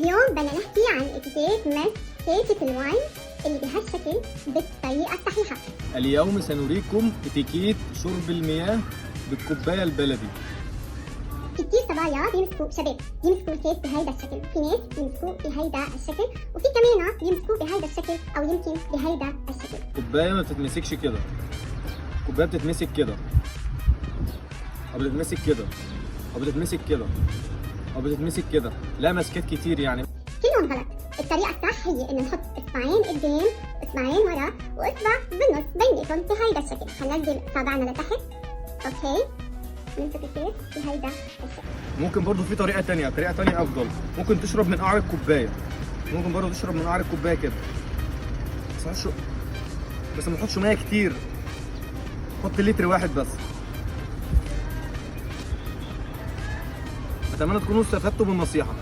اليوم بدنا نحكي عن اتيكيت مس كيكة الواين اللي بهالشكل بالطريقة الصحيحة. اليوم سنريكم اتيكيت شرب المياه بالكوباية البلدي. في كتير صبايا بيمسكوا شباب بيمسكوا الكيس بهيدا الشكل، في ناس بيمسكوه بهيدا الشكل، وفي كمان بيمسكوه بهيدا الشكل او يمكن بهيدا الشكل. كوباية ما بتتمسكش كده، كوباية بتتمسك كده او بتتمسك كده او بتتمسك كده او بتتمسك كده، لا مسكات كتير يعني. كلهم غلط. الطريقة الصح هي إنه نحط إصبعين قدام وإصبعين ورا وإصبع بالنص بيناتهم بهيدا الشكل. هننزل صابعنا لتحت، أوكي؟ نمسك الكيس بهيدا الشكل. ممكن برضو في طريقة تانية أفضل، ممكن تشرب من قعر الكوباية، ممكن برضو تشرب من قعر الكوباية كده، بس ما تحطش مية كتير، حط لتر واحد بس. أتمنى تكونوا استفدتوا بالنصيحة.